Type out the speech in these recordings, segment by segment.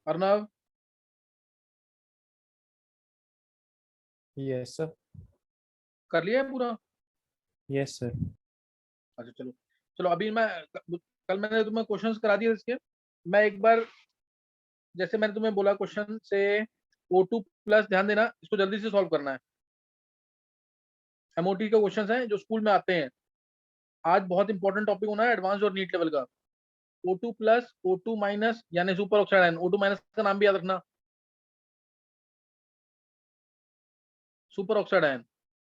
Arnav. Yes sir. कर लिया है पूरा? Yes sir. अच्छा चलो। चलो अभी मैं, कल मैंने तुम्हें क्वेश्चंस करा दिए इसके। मैं एक बार, जैसे मैंने तुम्हें बोला क्वेश्चन से, O2 प्लस, ध्यान देना इसको जल्दी से सॉल्व करना है। एमओटी के क्वेश्चंस हैं जो स्कूल में आते हैं। आज बहुत इंपॉर्टेंट टॉपिक होना है, एडवांस और नीट लेवल का। O2 प्लस, O2 माइनस, यानी super oxide ion. O2 minus का नाम भी याद रखना, super oxide ion.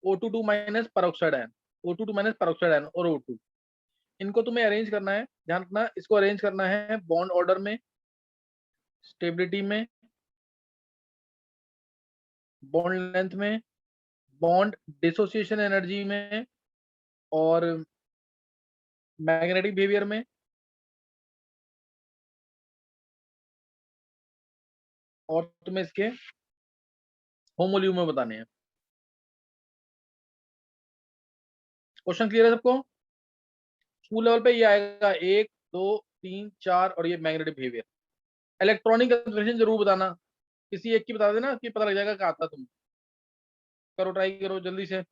O2 minus पर ऑक्साइड आयन। O2 माइनस पर ऑक्साइड आयन और O2, इनको तुम्हें अरेंज करना है। ध्यान रखना, इसको अरेंज करना है बॉन्ड ऑर्डर में, स्टेबिलिटी में, बॉन्ड लेंथ में, बॉन्ड डिसोसिएशन एनर्जी में, और मैग्नेटिक बिहेवियर में, और तुम्हें इसके होमोल्यूम में बताने हैं। क्वेश्चन क्लियर है सबको? स्कूल लेवल पे ये आएगा 1 2 3 4, और ये मैग्नेटिक बिहेवियर। इलेक्ट्रॉनिक कंफर्मेशन जरूर बताना, किसी एक की बता देना कि पता लग जाएगा क्या आता तुम। करो, ट्राई करो जल्दी से।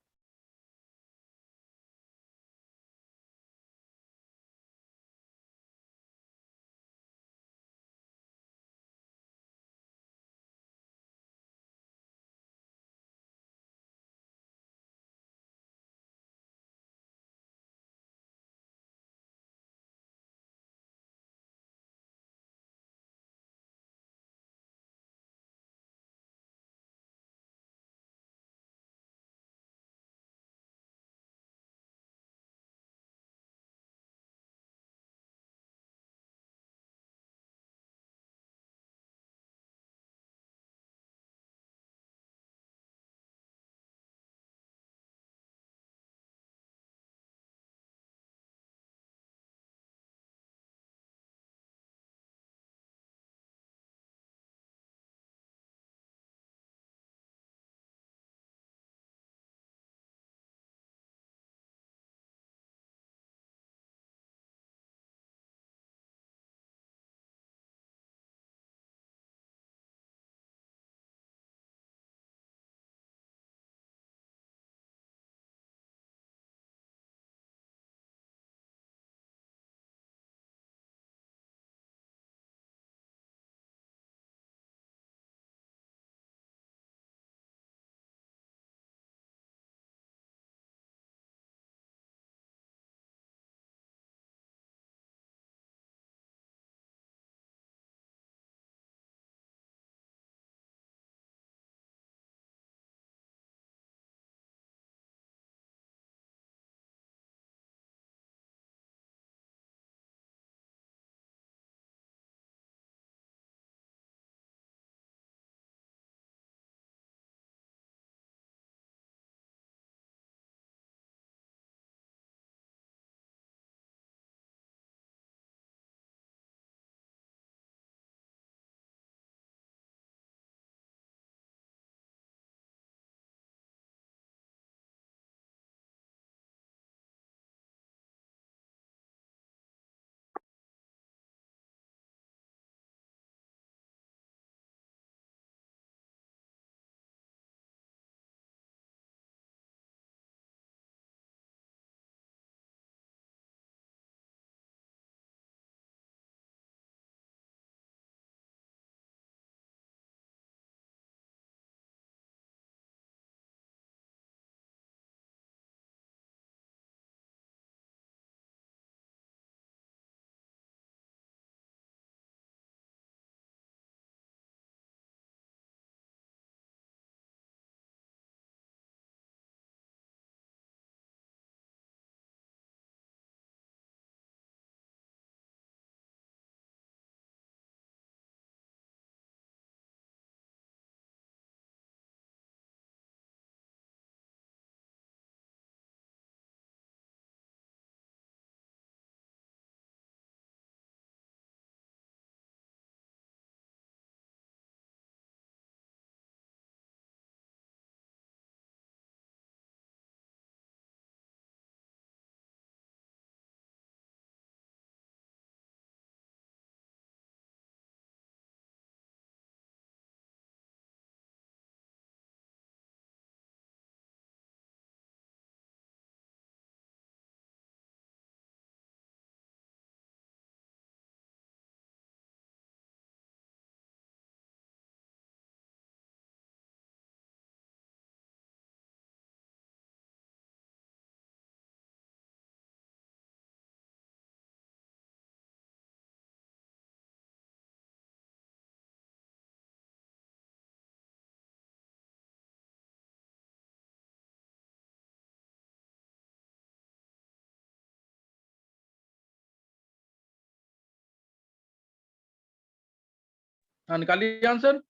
हाँ निकालिए आंसर,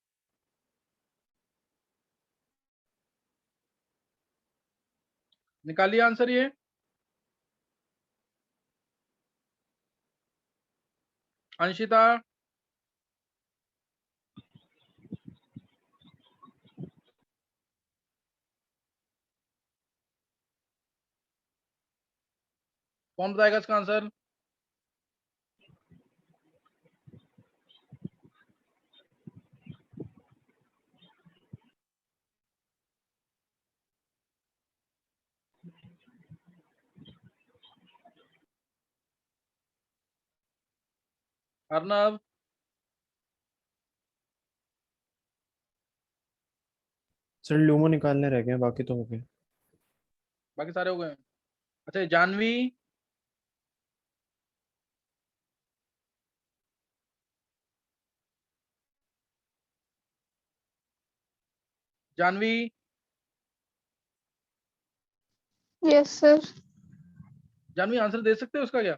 निकालिए आंसर ये। अंशिता, कौन बताएगा इसका आंसर? अर्नब, सर लूमो निकालने रह गए, बाकी तो हो गए। बाकी सारे हो गए। अच्छा Janvi, Janvi, yes sir. Janvi answer दे सकते हो उसका क्या?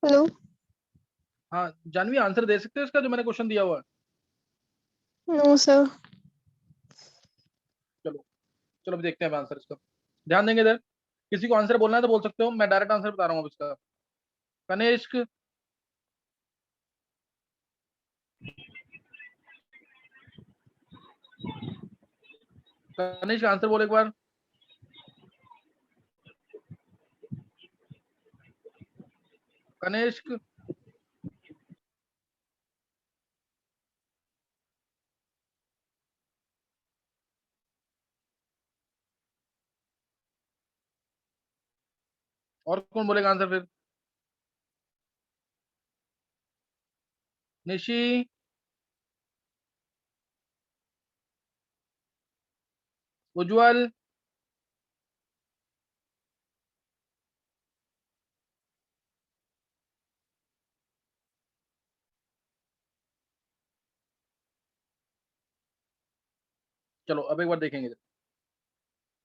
हेलो। हाँ जानवी आंसर दे सकते हो इसका जो मैंने क्वेश्चन दिया हुआ है? No sir. चलो चलो अभी देखते हैं आंसर इसका, ध्यान देंगे इधर। किसी को आंसर बोलना है तो बोल सकते हो, मैं डायरेक्ट आंसर बता रहा हूँ अब इसका। कनिष्क, कनिष्क आंसर बोल एक बार। कनिष्क, और कौन बोलेगा आंसर फिर? निशी, उज्जवल, चलो अब एक बार देखेंगे इधर।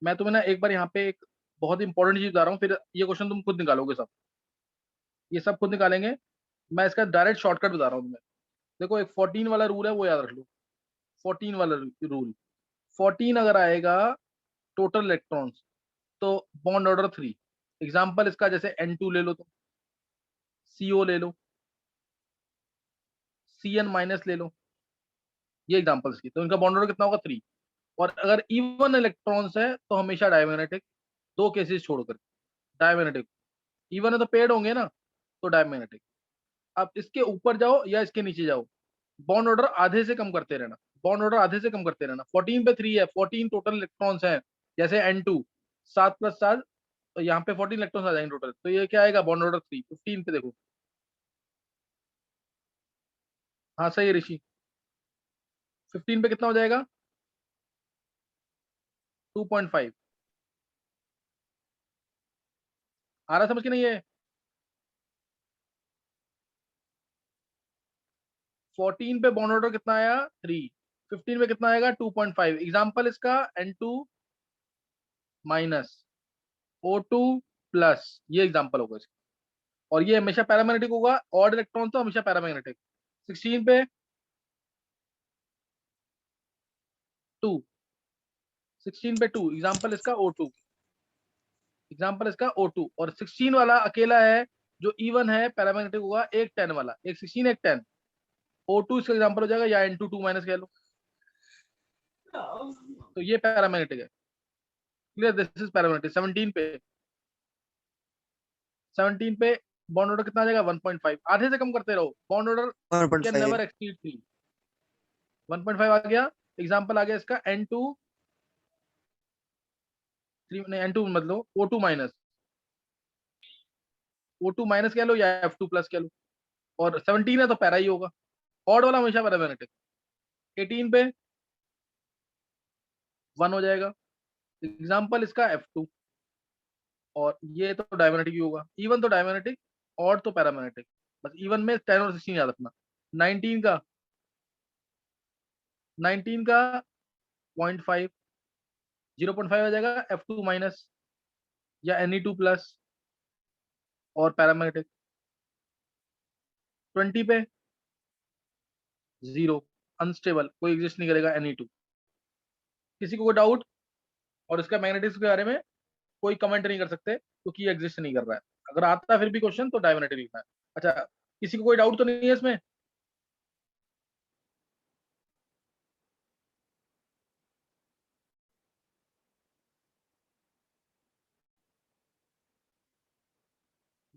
मैं तुम्हें ना एक बार यहाँ पे एक बहुत इंपॉर्टेंट चीज बता रहा हूँ, फिर ये क्वेश्चन तुम खुद निकालोगे सब, ये सब खुद निकालेंगे। मैं इसका डायरेक्ट शॉर्टकट बता रहा हूँ तुम्हें। देखो एक 14 वाला रूल है वो याद रख लो। 14 वाला रूल, 14 अगर आएगा टोटल इलेक्ट्रॉन्स तो बॉन्ड ऑर्डर 3। एग्जाम्पल इसका जैसे N2 ले लो, तुम CO ले लो, CN माइनस ले लो, ये एग्जाम्पल्स की, तो इनका बॉन्ड ऑर्डर कितना होगा 3। और अगर इवन इलेक्ट्रॉन्स है तो हमेशा डायमैग्नेटिक, दो केसेस छोड़कर डायमैग्नेटिक। इवन है तो पेड होंगे ना, तो डायमैग्नेटिक। अब इसके ऊपर जाओ या इसके नीचे जाओ, बॉन्ड ऑर्डर आधे से कम करते रहना, बॉन्ड ऑर्डर आधे से कम करते रहना। 14 पे 3 है, 14 टोटल इलेक्ट्रॉन्स हैं, जैसे N2 7 + 7, तो यहाँ पे 14 इलेक्ट्रॉन्स आ जाएंगे टोटल, तो ये क्या आएगा बॉन्ड ऑर्डर 3। 15 पे देखो, हाँ सही है ऋषि। 15 पे कितना हो जाएगा? 2.5। आ रहा समझ के नहीं है? 14 पे बॉन्ड ऑर्डर कितना आया 3, 15 पे कितना आएगा 2.5। एग्जाम्पल इसका N2 माइनस, O2 प्लस, ये एग्जाम्पल होगा इसका। और ये हमेशा पैरामैग्नेटिक होगा, ऑड इलेक्ट्रॉन तो हमेशा पैरामैग्नेटिक। 16 पे 2, 16 पे 2, एग्जाम्पल इसका O2, एग्जाम्पल इसका O2। और 16 वाला अकेला है जो इवन है पैरामैग्नेटिक होगा, एक 10 वाला, एक 16 एक 10। O2 इसका एग्जाम्पल हो जाएगा, या N2 2 माइनस कह लो, तो ये पैरामैग्नेटिक है। Clear, this is paramagnetic. 17 पे बॉन्ड ऑर्डर कितना आ जाएगा 1.5, आधे से कम करते रहो, bond order can 1.5। Never exceed 3। 1.5 आ गया, एग्जाम्पल आ गया इसका N2 3, नहीं N2 मतलब O2 माइनस, O2 माइनस कह लो या F2 प्लस कह लो। और 17 है तो पैरा ही होगा, ऑड वाला हमेशा पैरामैग्नेटिक। 18 पे 1 हो जाएगा, एग्जाम्पल इसका F2। और ये तो डायमैग्नेटिक ही होगा, इवन तो डायमैग्नेटिक, ऑड तो पैरामैग्नेटिक। बस इवन में 10 और 16 याद रखना। 19 का 19 का 0.5, 0.5 आ जाएगा F2 माइनस या Ne2 प्लस। और पैरामैग्नेटिक। 20 पे 0, अनस्टेबल, कोई एग्जिस्ट नहीं करेगा Ne2। किसी को कोई डाउट? और इसका मैग्नेटिक्स के बारे में कोई कमेंट नहीं कर सकते क्योंकि ये एग्जिस्ट नहीं कर रहा है। अगर आता है फिर भी क्वेश्चन तो डायमैग्नेटिक लिखना है। अच्छा, किसी को कोई डाउट तो नहीं है इसमें?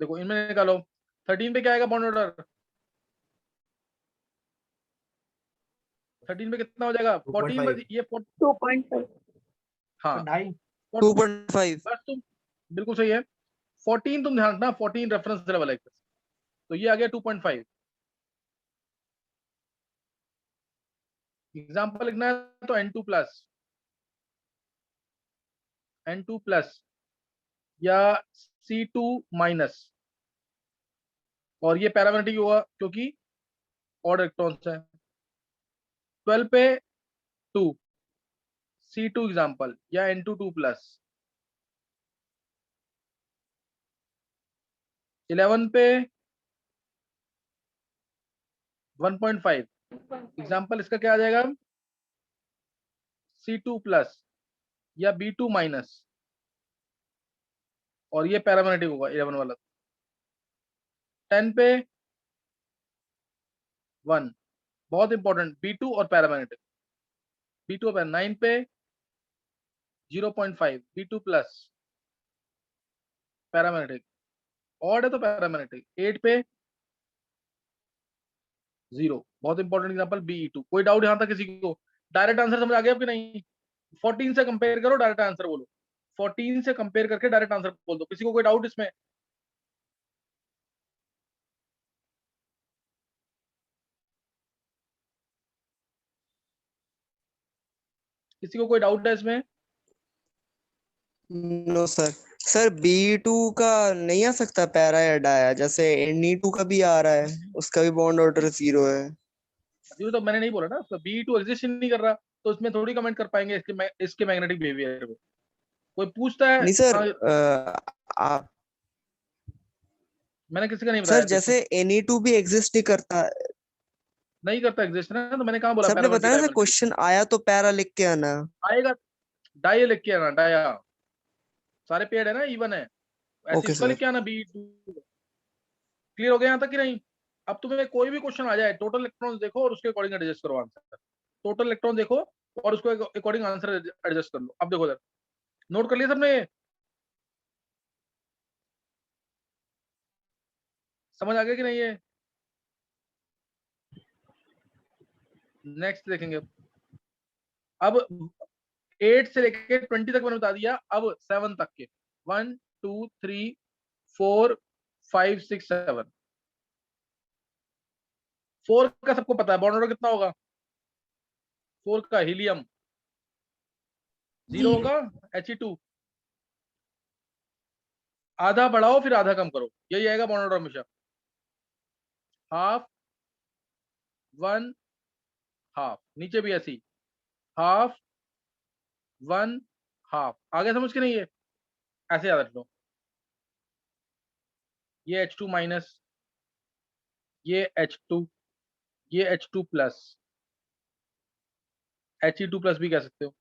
देखो इनमें निकालो। 13 पे क्या आएगा बॉन्ड ऑर्डर? 13 पे कितना हो जाएगा? 14 पर ये 2.5 हाँ 2.5 बस तुम बिल्कुल सही है। 14 तुम ध्यान रखना, 14 रेफरेंस लेवल है, तो ये आ गया 2.5। एग्जाम्पल लिखना है तो N2 प्लस, N2 प्लस या C2 माइनस, और ये पैरामैग्नेटिक होगा क्योंकि ऑड इलेक्ट्रॉन्स है। 12 पे 2 C2 एग्जाम्पल या N2 2 प्लस। 11 पे 1.5 एग्जाम्पल, इसका क्या आ जाएगा? C2 प्लस या B2 माइनस, और ये पैरामैग्नेटिक होगा 11 वाला। 10 पे 1, बहुत इंपॉर्टेंट, B2 और पैरामैग्नेटिक, B2 और 9 पे 0.5 B2 प्लस पैरामैग्नेटिक, ऑड है तो पैरामैग्नेटिक। 8 पे 0, बहुत इंपॉर्टेंट एग्जांपल BE2। कोई डाउट यहां तक किसी को? डायरेक्ट आंसर समझ आ गया कि नहीं? 14 से कंपेयर करो, डायरेक्ट आंसर बोलो। 14 से कंपेयर करके डायरेक्ट आंसर बोल दो। किसी को कोई डाउट इसमें? किसी को कोई डाउट है इसमें? No sir. सर B2 का नहीं आ सकता पैरा या डाया, जैसे Ne2 का भी आ रहा है, उसका भी बॉन्ड ऑर्डर 0 है। ये तो मैंने नहीं बोला ना, तो BE2 एग्जिस्ट नहीं कर रहा, तो इसमें थोड़ी कमेंट कर पाएंगे इसके मैग्नेटिक बिहेवियर पे। कोई पूछता है? नहीं सर, हाँ, आप मैंने किसी का नहीं बताया सर कुछ। जैसे Ne2 भी एग्जिस्ट नहीं करता। नहीं करता एग्जिस्ट ना, तो मैंने कहाँ बोला सबने पैरामैग्नेटिक बताया था डायमैग्नेटिक? क्वेश्चन आया तो पैरा लिख के आना। आएगा, डाया लिख के आना, डाया। सारे पेड़ है ना, इवन है, ऐसे ओके इसका लिख सर। के आना BE2। क्लियर हो गया यहाँ तक कि नहीं? अब तुम्हें कोई भी क्वेश्चन आ जाए, टोटल इलेक्ट्रॉन्स देखो और उसके अकॉर्डिंग एडजस्ट करो आंसर। टोटल इलेक्ट्रॉन देखो और उसको अकॉर्डिंग आंसर एडजस्ट कर लो। अब देखो सर, नोट कर लिया सबने? ये समझ आ गया कि नहीं? ये नेक्स्ट देखेंगे। अब 8 से लेके 20 तक मैंने बता दिया, अब 7 तक के 1 2 3 4 5 6 7। 4 का सबको पता है, बॉन्ड ऑर्डर कितना होगा? 4 का हीलियम 0 होगा, He2। आधा बढ़ाओ फिर आधा कम करो, यही आएगा बॉन्ड ऑर्डर हमेशा। हाफ 1 हाफ, नीचे भी ऐसी हाफ 1 हाफ। आगे समझ के नहीं? है ऐसे याद रख लो। ये H2 माइनस, ये H2, ये H2 प्लस, He2 प्लस भी कह सकते हो,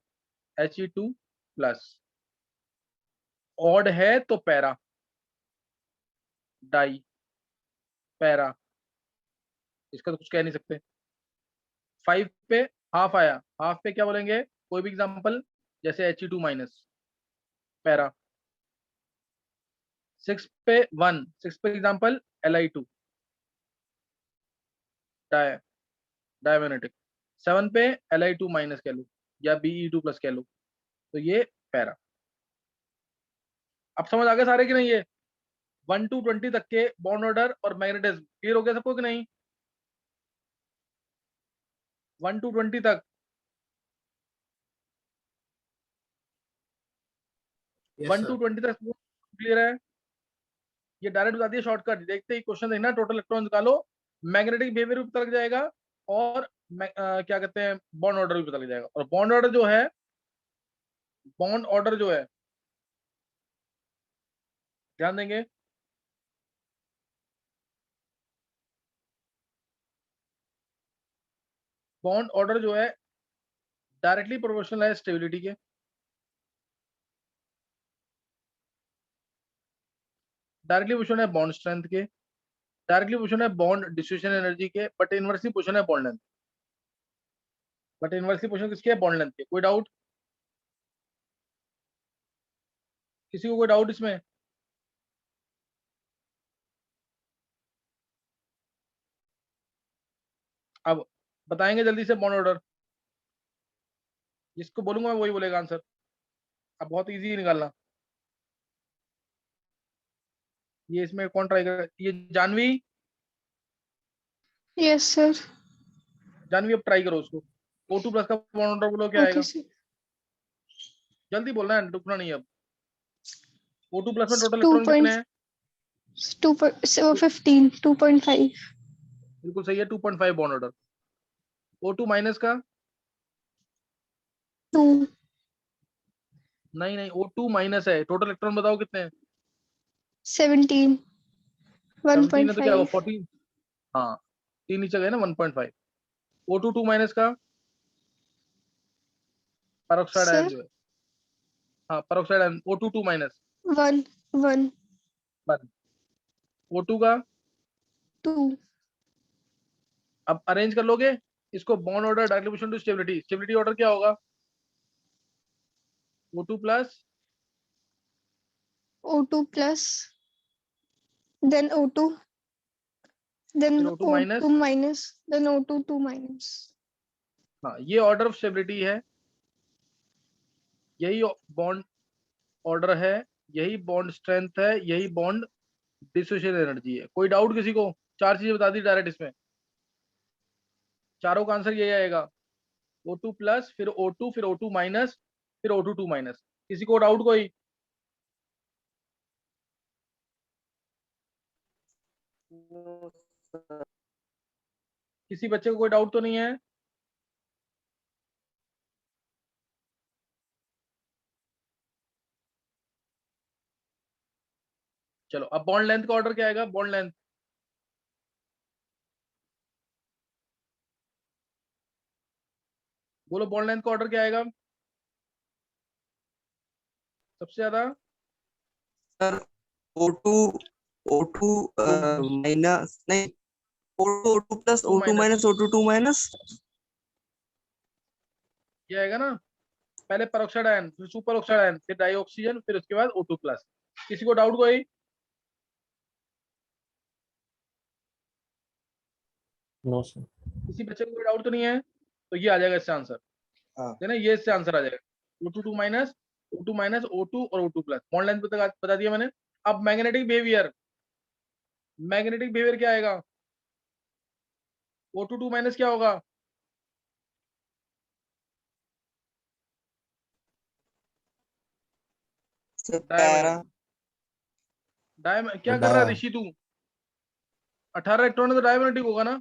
He2 प्लस। ऑड है तो पैरा, डाई, पैरा, इसका तो कुछ कह नहीं सकते। 5 पे हाफ आया, हाफ पे क्या बोलेंगे? कोई भी एग्जांपल, जैसे He2 माइनस, पैरा। 6 पे 1, 6 पे एग्जांपल Li2, डाई, डायमैग्नेटिक। 7 पे Li2 माइनस कह लो या BE2 प्लस कह लो, तो ये पैरा। अब समझ आ गया सारे कि नहीं? ये 1 to 20 तक के बॉन्ड ऑर्डर और मैग्नेटिज्म क्लियर हो गया सबको कि नहीं? 1 to 20 तक 1 to 20 तक क्लियर है? ये डायरेक्ट बता दिया शॉर्टकट, देखते ही क्वेश्चन देखना, टोटल इलेक्ट्रॉन निकालो, मैग्नेटिक बिहेवियर भी पता लग जाएगा, और क्या कहते हैं, बॉन्ड ऑर्डर भी पता लग जाएगा। और बॉन्ड ऑर्डर जो है, बॉन्ड ऑर्डर जो है, ध्यान देंगे, बॉन्ड ऑर्डर जो है डायरेक्टली प्रोपोर्शनल है स्टेबिलिटी के, डायरेक्टली प्रोपोर्शनल है बॉन्ड स्ट्रेंथ के, डायरेक्टली पोजिशन है बॉन्ड डिस्ट्रीब्यूशन एनर्जी के, बट इनवर्सली पोजिशन है bond length, but inversely position किसके है? बॉन्ड लेंथ के। कोई डाउट? किसी को कोई डाउट इसमें? अब बताएंगे जल्दी से बॉन्ड ऑर्डर, जिसको बोलूंगा मैं वही बोलेगा आंसर। अब बहुत इजी निकालना। ये इसमें कौन ट्राई करेगा? ये जानवी, Yes, sir. जानवी अब ट्राई करो उसको। O2 प्लस का बॉन्ड ऑर्डर बोलो क्या आएगा? Okay, sir. जल्दी बोलना है, रुकना नहीं है अब। O2 प्लस में टोटल Two इलेक्ट्रॉन कितने point हैं? 15, 2.5. बिल्कुल सही है, 2.5 बॉन्ड ऑर्डर। O2 माइनस का? 2. नहीं नहीं, O2 माइनस है, टोटल इलेक्ट्रॉन बताओ कितने हैं? 17. 17 है तो क्या होगा? 1.5. 14। हाँ, 3 नीचे गए ना, 1.5। O2 2 माइनस का पेरोक्साइड आयन Sir, जो है, हाँ peroxide ion, O2 2 minus 1. 1. 1। O2 का 2. अब अरेंज कर लोगे इसको, bond order directly position to stability. Stability order क्या होगा? O2 plus O2 plus. Then O2. Then फिर O2 O2 minus. minus. Then O2 2 minus. हाँ, ये ऑर्डर ऑफ स्टेबिलिटी है, यही बॉन्ड ऑर्डर है, यही बॉन्ड स्ट्रेंथ है, यही बॉन्ड डिसोसिएशन एनर्जी है। कोई डाउट किसी को? चार चीजें बता दी डायरेक्ट इसमें, चारों का आंसर यही आएगा। O2 प्लस, फिर O2, फिर O2 माइनस, फिर O2 2 माइनस। किसी को डाउट कोई? किसी बच्चे को कोई डाउट तो नहीं है? चलो, अब बॉन्ड लेंथ का ऑर्डर क्या आएगा? बॉन्ड लेंथ बोलो, बॉन्ड लेंथ का ऑर्डर क्या आएगा सबसे ज्यादा? सर O2 O2 माइनस नहीं, O2 plus O2 O2 minus O2 2 minus. ये आएगा ना, पहले पेरोक्साइड आयन, फिर सुपर ऑक्साइड आयन, फिर डाई ऑक्सीजन, फिर उसके बाद O2 प्लस। किसी को डाउट कोई? No sir. किसी बच्चे को कोई डाउट तो नहीं है? तो ये आ जाएगा इससे आंसर, हाँ। है ना, ये इससे आंसर आ जाएगा। O2 2 minus, O2 minus, O2 और O2 प्लस। बॉन्ड लेंथ बता दिया मैंने। अब मैग्नेटिक बिहेवियर, मैग्नेटिक बिहेवियर क्या आएगा? O2 2 माइनस क्या होगा? Sir para. क्या कर रहा है ऋषि तू? 18 इलेक्ट्रॉन तो डायमैग्नेटिक होगा ना।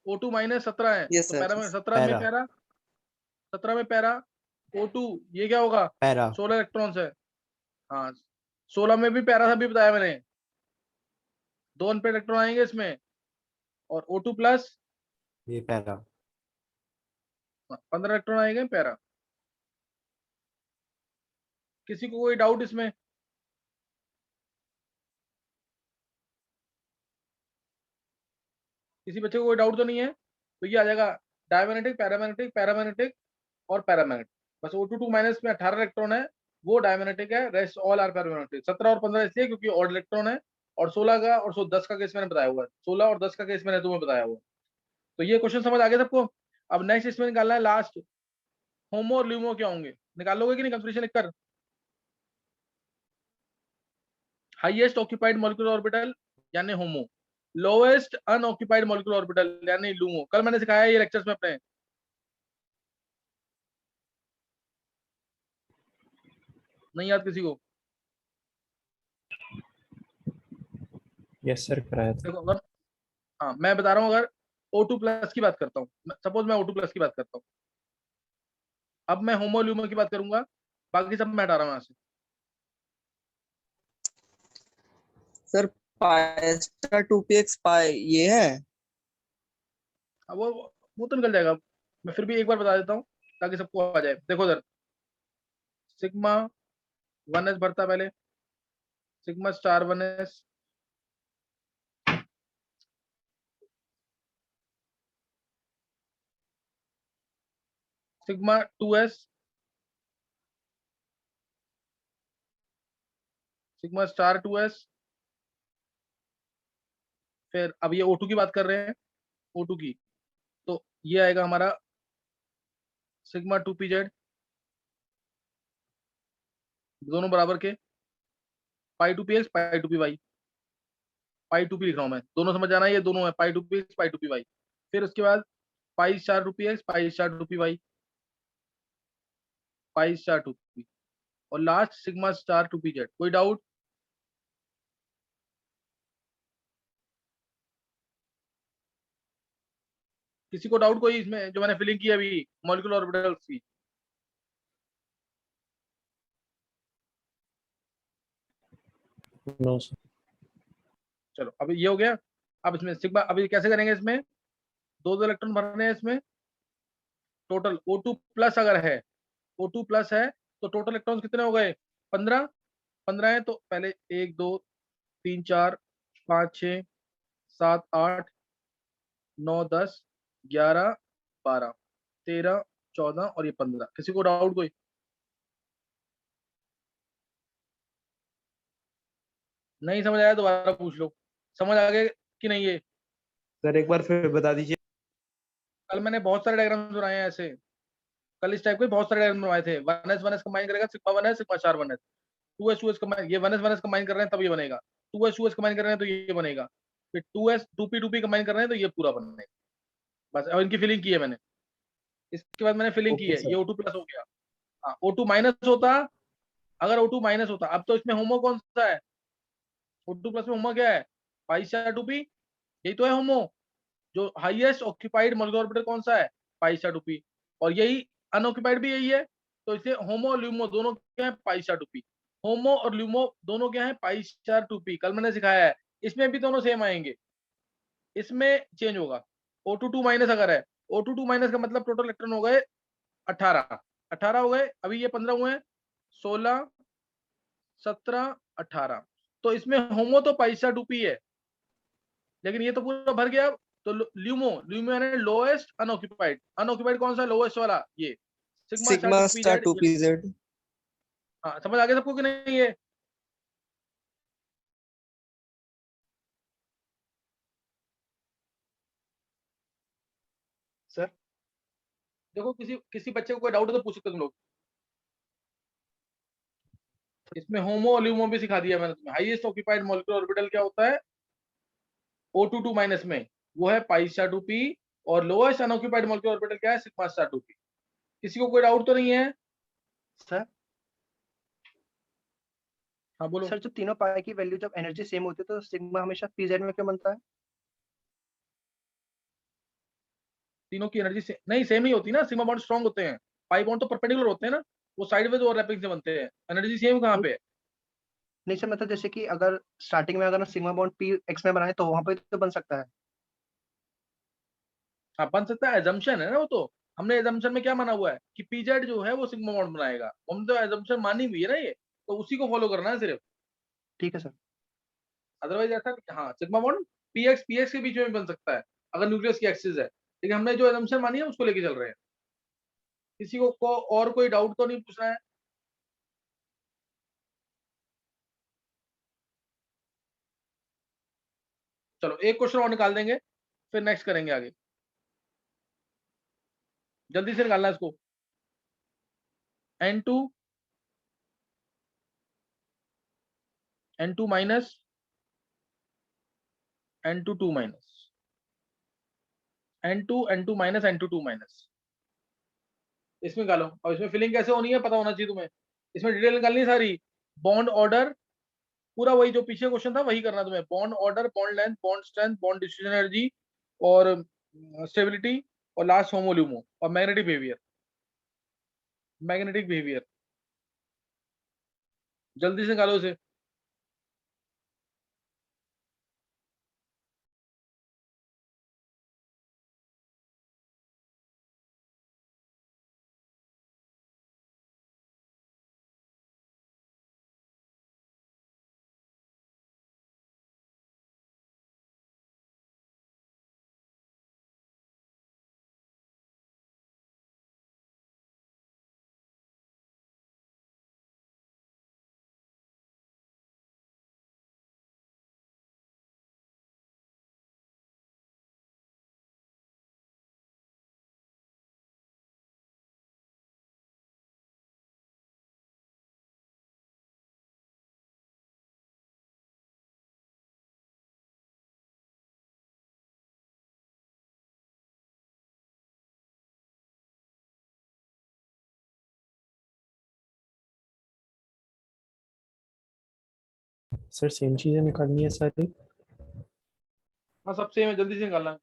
O2 माइनस 17 है, यस तो सर। पैरा में 17 में पैरा, 17 में पैरा। O2 ये क्या होगा? पैरा 16 इलेक्ट्रॉन्स है। हाँ, 16 में भी पैरा था, भी बताया मैंने, 2 अनपेड इलेक्ट्रॉन आएंगे इसमें। और O2 प्लस ये पैरा 15 इलेक्ट्रॉन आएंगे पैरा। किसी को कोई डाउट इसमें? किसी बच्चे को कोई डाउट तो नहीं है? तो ये आ जाएगा डायमैग्नेटिक, पैरामैग्नेटिक, पैरामैग्नेटिक और पैरामैग्नेटिक। बस O2 2 माइनस में 18 इलेक्ट्रॉन है, वो डायमैग्नेटिक है, रेस्ट ऑल आर पैरामैग्नेटिक। 17 और 15 इसलिए क्योंकि ऑड इलेक्ट्रॉन है, और 16 का और 10 का केस मैंने बताया हुआ है, 16 और 10 का केस मैंने तुम्हें बताया हुआ है। तो ये क्वेश्चन समझ आ गया सबको? अब नेक्स्ट इसमें निकालना है लास्ट, होमो और ल्यूमो क्या होंगे। निकाल लोगे कि नहीं कंफ्यूजन लिखकर? हाईएस्ट ऑक्यूपाइड मॉलिक्यूलर ऑर्बिटल यानी होमो, लोएस्ट अनऑक्यूपाइड मॉलिक्यूलर ऑर्बिटल यानी लूमो। कल मैंने सिखाया ये लेक्चर्स में अपने। नहीं याद किसी को? यस सर कराया था। देखो अगर, हाँ मैं बता रहा हूँ, अगर O2 प्लस की बात करता हूँ, सपोज मैं O2 प्लस की बात करता हूँ, अब मैं होमो ल्यूमो की बात करूंगा, बाकी सब मैं हटा रहा हूँ यहाँ से। सर पाई 2px पाई ये है। अब वो तो निकल जाएगा, मैं फिर भी एक बार बता देता हूँ ताकि सबको आ जाए। देखो इधर सिग्मा 1s भरता पहले, sigma star 1s, sigma 2s, sigma star 2s। फिर अब ये O2 की बात कर रहे हैं, O2 की, तो ये आएगा हमारा सिग्मा 2pz, दोनों बराबर के, पाई 2px पाई 2py, पाई 2p लिख रहा हूं मैं, दोनों समझ आना, ये दोनों है पाई 2px पाई 2py। फिर उसके बाद pi star 2px pi star 2py, pi star 2p, और लास्ट सिग्मा स्टार 2pz। कोई डाउट? किसी को डाउट कोई इसमें जो मैंने फिलिंग की अभी मॉलिक्यूलर ऑर्बिटल्स की? No sir. चलो अभी ये हो गया। अब इसमें सिग्मा, अभी कैसे करेंगे? इसमें दो दो इलेक्ट्रॉन भरने हैं इसमें, टोटल O2 प्लस अगर है, O2 प्लस है तो टोटल इलेक्ट्रॉन्स कितने हो गए? 15। 15 है तो पहले 1 2 3 4 5 6 7 8 9 10 11 12 13 14 और ये 15। किसी को डाउट कोई? नहीं समझ आया दोबारा पूछ लो। समझ आ गए कि नहीं? ये सर एक बार फिर बता दीजिए। कल मैंने बहुत सारे डायग्राम बनाए हैं ऐसे, कल इस टाइप के बहुत सारे डायग्राम बनवाए थे। 1s कंबाइन करेगा sigma 1s sigma star 1s, 2s combine, ये 1s कंबाइन कर रहे हैं तब ये बनेगा, 2s कंबाइन कर रहे हैं तो ये बनेगा, फिर 2s 2p कंबाइन कर रहे हैं तो ये पूरा बनेगा। बस, और इनकी फिलिंग की है मैंने। इसके बाद मैंने फिलिंग की ओके है, सर। ये O2 प्लस हो गया। हाँ, O2 माइनस होता, अगर O2 माइनस होता, अब तो इसमें होमो कौन सा है? O2 प्लस में होमो क्या है? पाई स्टार 2p, यही तो है होमो। जो हाईएस्ट ऑक्यूपाइड मॉलिक्यूलर ऑर्बिटल कौन सा है? पाई स्टार 2p, और यही अनऑक्यूपाइड भी यही है। तो इसे होमो और ल्यूमो दोनों क्या है? Pi star 2p। होमो और ल्यूमो दोनों क्या है? Pi star 2p। कल मैंने सिखाया है। इसमें भी दोनों सेम आएंगे, इसमें चेंज होगा। O2 2 माइनस अगर है, O2 2 माइनस का मतलब टोटल इलेक्ट्रॉन हो गए 18। 18 हो गए, अभी ये 15 हुए हैं, 16 17 18। तो इसमें होमो तो पाई स्टार 2p है, लेकिन ये तो पूरा भर गया। तो ल्यूमो, ल्यूमो यानी लोएस्ट अनऑक्यूपाइड, अनऑक्यूपाइड कौन सा? लोएस्ट वाला, ये sigma star sigma 2p star Z. 2pz। हाँ, समझ आ गया सबको कि नहीं? ये सर देखो, किसी किसी बच्चे को कोई डाउट है तो पूछ सकते हो तुम लोग। इसमें होमो और ल्यूमो भी सिखा दिया मैंने तुम्हें। हाईएस्ट ऑक्यूपाइड मॉलिक्यूलर ऑर्बिटल क्या होता है O2 2 माइनस में? वो है पाई स्टार 2p, और लोएस्ट अनऑक्यूपाइड मॉलिक्यूलर ऑर्बिटल क्या है? Sigma star 2p। किसी को कोई डाउट तो नहीं है? सर हाँ बोलो। सर जो तीनों पाई की वैल्यू जब एनर्जी सेम होती है तो सिग्मा हमेशा पीजेड में क्यों बनता है? तीनों की एनर्जी नहीं सेम ही होती ना, सिग्मा बॉन्ड स्ट्रांग होते हैं, पाई बॉन्ड तो परपेंडिकुलर होते हैं ना, वो साइडवेज ओवरलैपिंग से बनते हैं। एनर्जी सेम कहाँ पे है? नहीं सर, मतलब जैसे कि अगर स्टार्टिंग में अगर सिग्मा बॉन्ड पी एक्स में बनाए तो वहां पे तो बन सकता है। हाँ बन सकता है, एजम्पशन है ना वो तो। हमने एजम्पशन में क्या माना हुआ है कि पीजेड जो है वो सिग्मा बॉन्ड बनाएगा, हम तो एजम्पशन मानी हुई है ना ये, तो उसी को फॉलो करना है सिर्फ। ठीक है सर। अदरवाइज ऐसा नहीं, हाँ सिग्मा बॉन्ड पीएक्स पीएक्स के बीच में भी बन सकता है अगर न्यूक्लियस की एक्सिस है, लेकिन हमने जो एजम्पशन मानी है उसको लेके चल रहे हैं। किसी को और कोई डाउट तो नहीं पूछना है? चलो एक क्वेश्चन और निकाल देंगे, फिर नेक्स्ट करेंगे आगे। जल्दी से निकालना है इसको। N2 N2 minus N2 2 minus, N2 minus N2 2 minus, इसमें निकालो। और इसमें फिलिंग कैसे होनी है पता होना चाहिए तुम्हें, इसमें डिटेल निकालनी है सारी। बॉन्ड ऑर्डर पूरा वही जो पीछे क्वेश्चन था वही करना तुम्हें। Bond order, bond length, bond strength, bond distribution energy, और स्टेबिलिटी, और लास्ट होमोल्यूमो, और मैग्नेटिक बिहेवियर। मैग्नेटिक बिहेवियर जल्दी से निकालो इसे। सर सेम चीजें निकालनी है सारी। हाँ सब सेम है, जल्दी से निकालना है।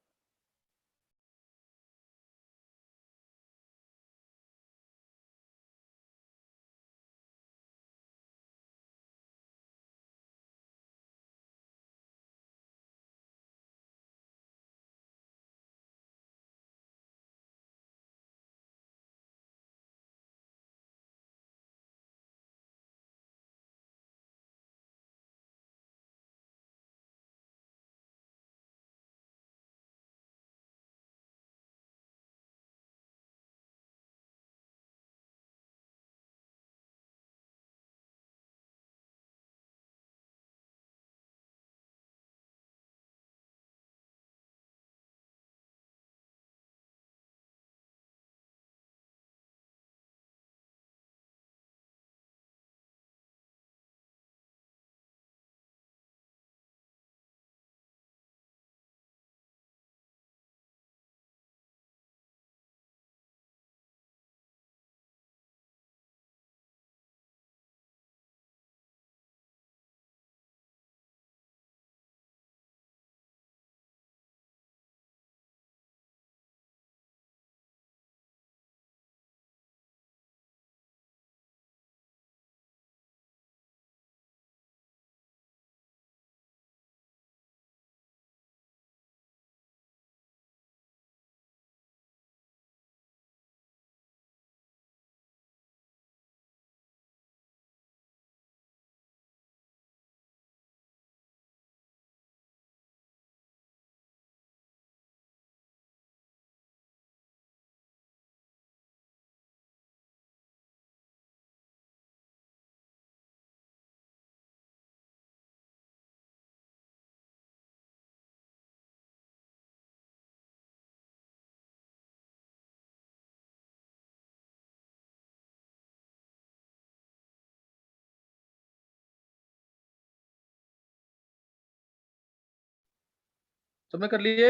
सबने कर लिए?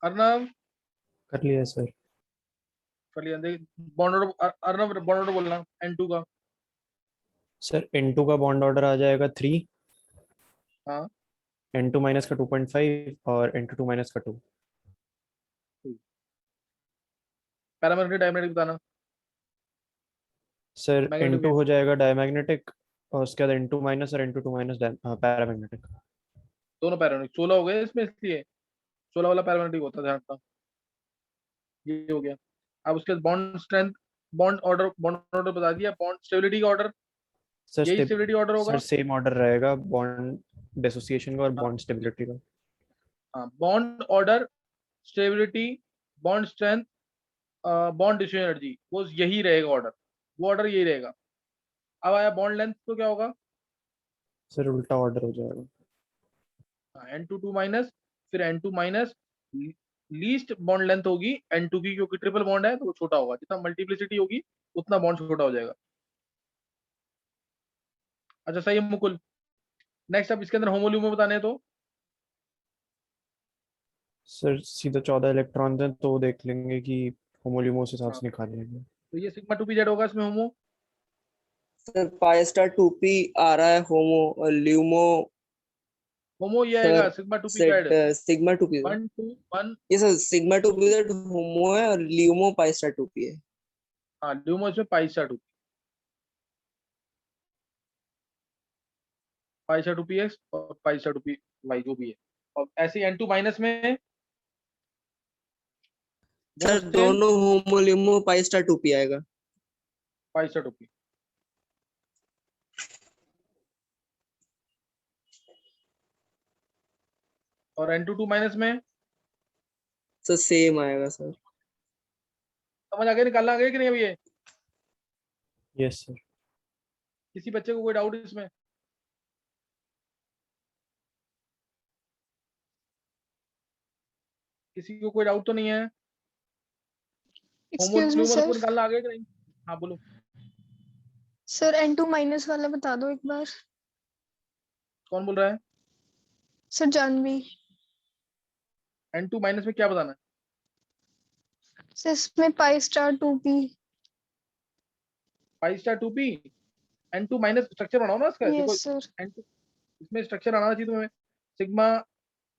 अर्नव कर लिया सर। कर लिया? देख bond order, Arnav bond order बोलना N2 का। सर N2 का बॉन्ड ऑर्डर आ जाएगा 3, हाँ N2 माइनस का 2.5 और N2 माइनस का 2। पैरामैग्नेटिक डायमैग्नेटिक बताना। सर मैग्नेटिक N2 हो जाएगा डायमैग्नेटिक और उसके बाद N2 माइनस और N2 माइनस पैरामैग्नेटिक। दोनों पैरामैग्नेटिक 16 हो गए इसमें, इसलिए 16 वाला पैरामैग्नेटिक होता है, ध्यान रखना। ये हो गया। अब उसके बाद बॉन्ड स्ट्रेंथ, बॉन्ड ऑर्डर बता दिया। बॉन्ड स्टेबिलिटी का ऑर्डर, यही स्टेबिलिटी ऑर्डर सर होगा। सेम ऑर्डर रहेगा बॉन्ड डिसोसिएशन का और हाँ बॉन्ड स्टेबिलिटी का। हाँ, bond order, stability, bond strength, bond distribution energy, वो यही रहेगा ऑर्डर, वो ऑर्डर यही रहेगा। अब आया बॉन्ड लेंथ, तो क्या होगा? सर उल्टा ऑर्डर हो जाएगा। N2 माइनस, फिर N2 minus, least bond length होगी N2 की, क्योंकि ट्रिपल बॉन्ड है तो वो छोटा होगा, जितना मल्टीप्लिसिटी होगी उतना बॉन्ड छोटा हो जाएगा। अच्छा सही है मुकुल। नेक्स्ट, अब इसके अंदर होमोल्यूमो बताने हैं तो सर सीधा 14 इलेक्ट्रॉन हैं तो देख लेंगे कि होमोल्यूमोस हिसाब हाँ, से निकाल लेंगे। तो ये सिग्मा 2p z होगा इसमें होमो। सर पाई स्टार 2p आ रहा है, होमो और ल्यूमो होमो ये आएगा sir sigma 2p set z। Sigma 2p। 1 2 1। ये सर सिग्मा 2p होमो है और ल्यूमो पाई स्टार 2p है। हाँ ल्यूमो इसमें pi star 2p, pi star 2px और पाई स्टार 2py जो भी है। और ऐसे N2 माइनस में दोनों सर सेम, दोनों HOMO LUMO pi star 2p आएगा। Pi star 2p। और N2 माइनस में सर सेम आएगा सर। समझ आ गया, निकालना आ गया कि नहीं अभी ये? Yes sir. किसी बच्चे को कोई डाउट इसमें? किसी को कोई डाउट तो नहीं है? Excuse me HOMO LUMO sir. सबको निकालना आ गया कि नहीं? हाँ बोलो। सर N2 माइनस वाला बता दो एक बार। कौन बोल रहा है? सर जानवी। N2 माइनस में क्या बताना है? सर इसमें pi star 2p। Pi star 2p। N2 minus structure बनाओ ना इसका। देखो यस सर। N2 इसमें स्ट्रक्चर आना चाहिए तुम्हें। सिग्मा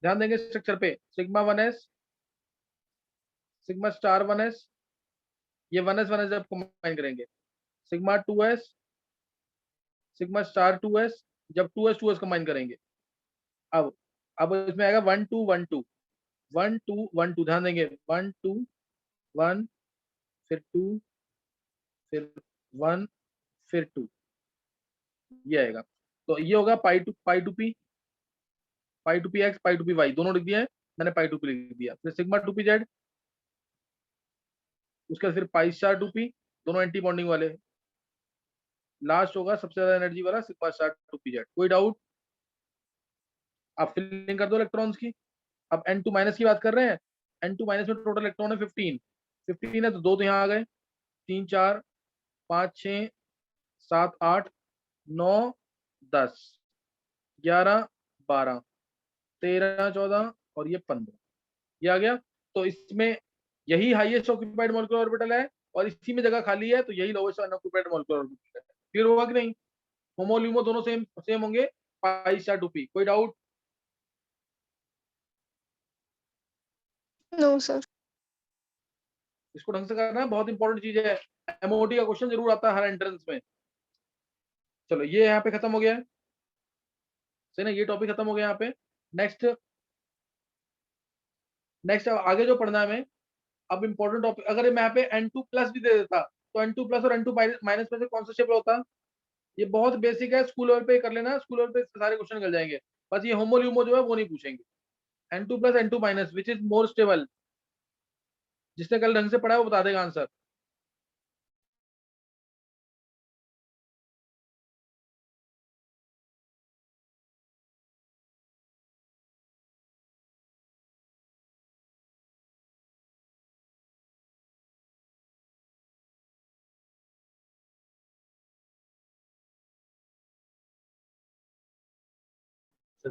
ध्यान देंगे स्ट्रक्चर पे, sigma 1s, sigma star 1s, ये 1s जब कंबाइन करेंगे, sigma 2s, sigma star 2s, जब 2s 2s कंबाइन करेंगे। अब इसमें आएगा 1 2 1 2 1 2 1 2, ध्यान देंगे 1 2 1 फिर 2 फिर 1 फिर 2, ये आएगा। तो ये होगा pi two p, pi two p x, pi two p y, दोनों लिख दिया है मैंने, पाई टू पी लिख दिया। फिर सिग्मा टू पी जेड, उसके बाद फिर पाई स्टार टू पी, दोनों एंटी बॉन्डिंग वाले। लास्ट होगा सबसे ज्यादा एनर्जी वाला sigma star two P Z. कोई डाउट? आप फिलिंग कर दो इलेक्ट्रॉन्स की। अब N2 माइनस की बात कर रहे हैं। N2 माइनस में टोटल इलेक्ट्रॉन है 15 है, तो 2 तो यहाँ आ गए, 3 4 5 6 7 8 9 10 11 12 13 14 और ये 15, ये आ गया। तो इसमें यही हाईएस्ट ऑक्यूपाइड मॉलिक्यूलर ऑर्बिटल है और इसी में जगह खाली है, तो यही लोएस्ट अनऑक्यूपाइड मॉलिक्यूलर ऑर्बिटल है। क्लियर होगा कि नहीं? होमो ल्यूमो दोनों सेम होंगे, पाई स्टार टू पी। कोई डाउट? No sir. इसको ढंग से करना, बहुत इंपॉर्टेंट चीज है, एमओटी का क्वेश्चन जरूर आता है हर एंट्रेंस में। चलो ये यहाँ पे खत्म हो गया है, सही ना, ये टॉपिक खत्म हो गया यहाँ पे। नेक्स्ट आगे जो पढ़ना है हमें, अब इंपॉर्टेंट टॉपिक, अगर मैं यहाँ पे N2 प्लस भी दे देता तो N2 प्लस और N2 माइनस में से कौन सा शेप होता? ये बहुत बेसिक है, स्कूल लेवल पे कर लेना, स्कूल लेवल पे सारे क्वेश्चन निकल जाएंगे। बस ये होमोल्यूमो जो है वो नहीं पूछेंगे। N2 plus N2 minus which is more stable, जिसने कल ढंग से पढ़ा है वो बता देगा आंसर।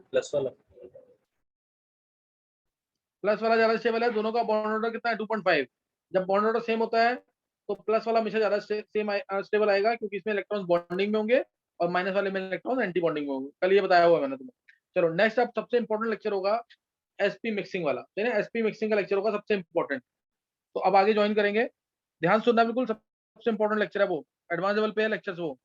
प्लस वाला ज्यादा स्टेबल है। दोनों का बॉन्ड ऑर्डर कितना है? 2.5। जब बॉन्ड ऑर्डर सेम होता है तो प्लस वाला हमेशा ज्यादा स्टेबल आएगा, क्योंकि इसमें इलेक्ट्रॉन्स बॉन्डिंग में होंगे और माइनस वाले में इलेक्ट्रॉन एंटी बॉन्डिंग में होंगे। कल ये बताया हुआ है मैंने तुम्हें। चलो नेक्स्ट, अब सबसे इंपॉर्टेंट लेक्चर होगा एसपी मिक्सिंग वाला, एसपी मिक्सिंग का लेक्चर होगा सबसे इंपॉर्टेंट। तो अब आगे ज्वाइन करेंगे, ध्यान सुनना बिल्कुल, सबसे इंपॉर्टेंट लेक्चर है वो, एडवांस लेवल पे है लेक्चर्स वो।